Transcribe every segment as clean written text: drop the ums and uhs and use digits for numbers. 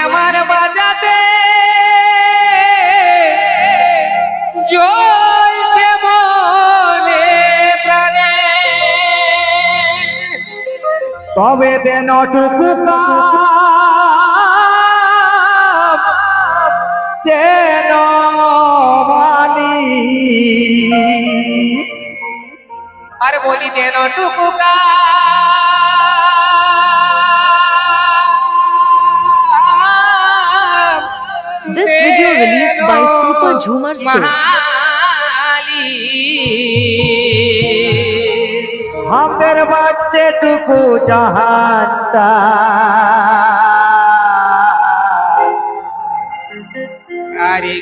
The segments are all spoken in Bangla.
আমার বাজাতে জ্বলছে মনে প্রাণে তবে দেন টুকু দেন মালি আর বলি দেন টুকু This video released by Super Jhumar Store. আমাদের বাঁচতে টুকু জাহানটা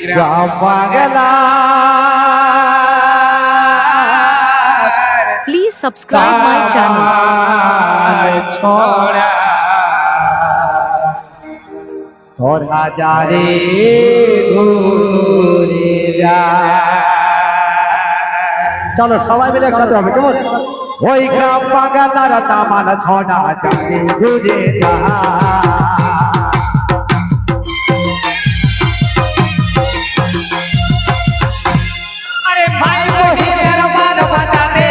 গ্রাম Bangla Please subscribe my channel. ছড়া ধরা যারে ঘুরে চলো সবাই মিলে একসাথে হবে কেমন ওই গ্রাম বাংলার দামান ছড়া যারে ঘুরে আরে ভাই বহিনের মান বাজাতে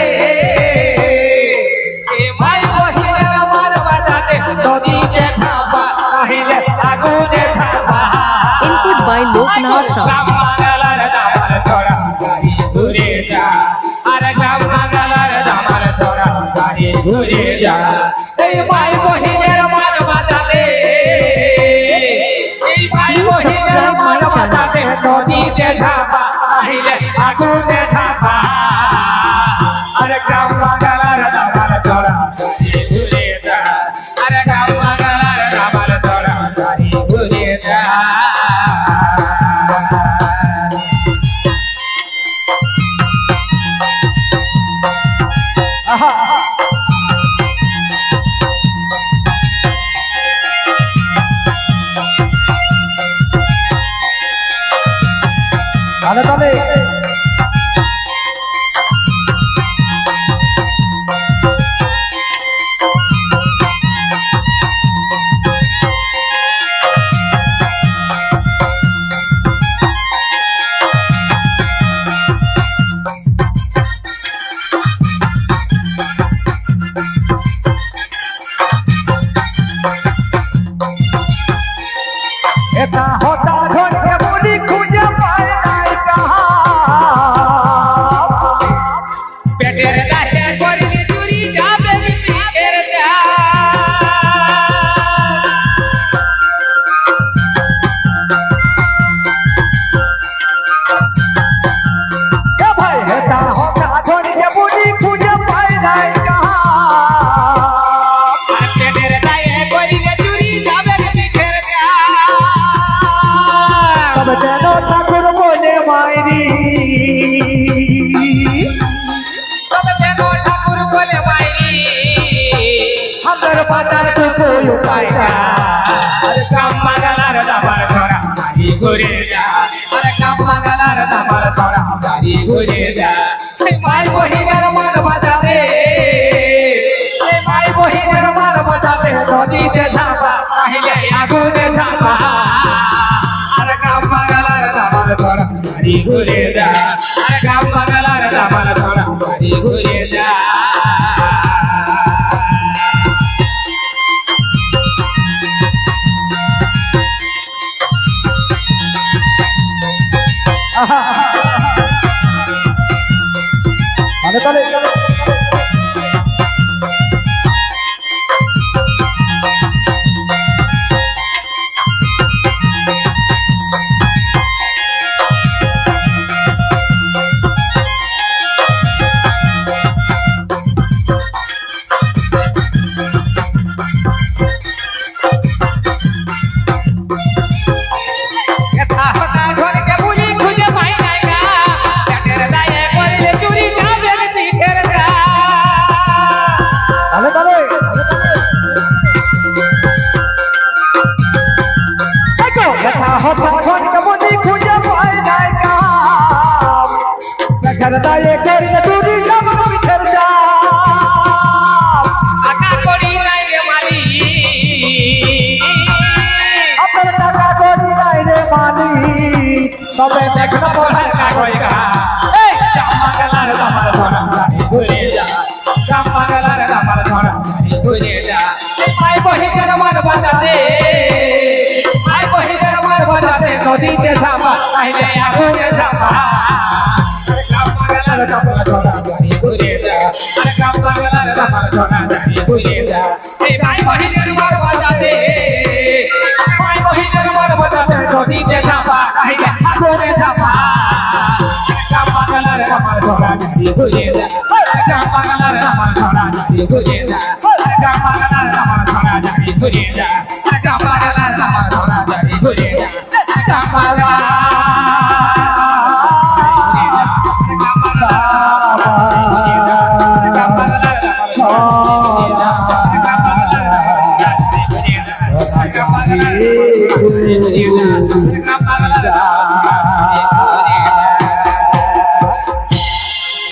ভাই বহিনের মান বাজাতে নদী দেখাবা নাহিলে আগুনে থাকবা Input by Loknath Sound. গ্রাম বাংলার দামার ছড়া গাড়ি ঘুরে যা আরে গ্রাম বাংলার দামার ছড়া গাড়ি ঘুরে যা এই ভাই বহিনের মান বাজাতে এই ভাই Please বহিনের subscribe my মান channel. বাজাতে নদী দেখাবা নাহিলে আগুনে থাকবা আরে গ্রাম বাংলার দামার ছড়া গাড়ি ঘুরে যা আরে গ্রাম বাংলার দামার ছড়া গাড়ি ঘুরে যা তাহলে তাহলে এটা হতা ধরে বলি খুঁজে পায় নাই কাহা পেটের দাহে করলি চুরি যাবে বিপিনের যা এ ভাই এটা হতা ধরে বলি খুঁজে পায় নাই কাহা আর পেটের দাহে করলি চুরি যাবে বিপিনের যা তবে যেন ঠাকুর বলে মাইরি তবে যেন ঠাকুর বলে মাইরি আমাদের বাজার টুকু উপায় না আরে গ্রাম বাংলার দামার ছড়া গাড়ি ঘুরে যা আরে গ্রাম বাংলার দামার ছড়া গাড়ি ঘুরে যা এই ভাই বহিনের মান বাজাতে এই ভাই বহিনের মান বাজাতে নদীতে ঝাঁপা নাহিলে আগুনে ঝাঁপা আরে গ্রাম বাংলার দামার ছড়া গাড়ি ঘুরে যা আরে গ্রাম বাংলার দামার ছড়া গাড়ি ঘুরে যা তাহলে তাহলে এটা হতা ঘরকে বুঝি খুঁজে পাই নাই গা পেটের দায়ে করলে চুরি যাবে পিঠের যা তাহলে তাহলে এটা হতা ধরে বলি খুঁজে পায় নাই কাহা দেখার দায়ে করিলে চুরি যাব পিঠের যা আটা করি নাই রে মারি আপনার তবে দেখো পড়ার কাগজ গা এই কাম্মা গেলার দামার ছড়া গাড়ি ঘুরে যা কাম্মা গেলার দামার ছড়া গাড়ি ঘুরে যা মাই বহিনের মার বাজাতে মাই বহিনের মার বাজাতে নদীতে ঝাপা তাইলে আগুনে ঝাপা কাম্মা গেলার দামার ছড়া গাড়ি ঘুরে যা আরে কাম্মা গেলার দামার ছড়া গাড়ি ঘুরে যা এই মাই বহিনের মার বাজাতে মাই বহিনের মার বাজাতে নদীতে ঝাপা তাইলে আগুনে ঝাপা কাম্মা গেলার দামার ছড়া গাড়ি ঘুরে যা কাম্মা গেলার দামার ছড়া গাড়ি ঘুরে যা কাম্মা গেলার দামার ছড়া গাড়ি ঘুরে যা কাম্মা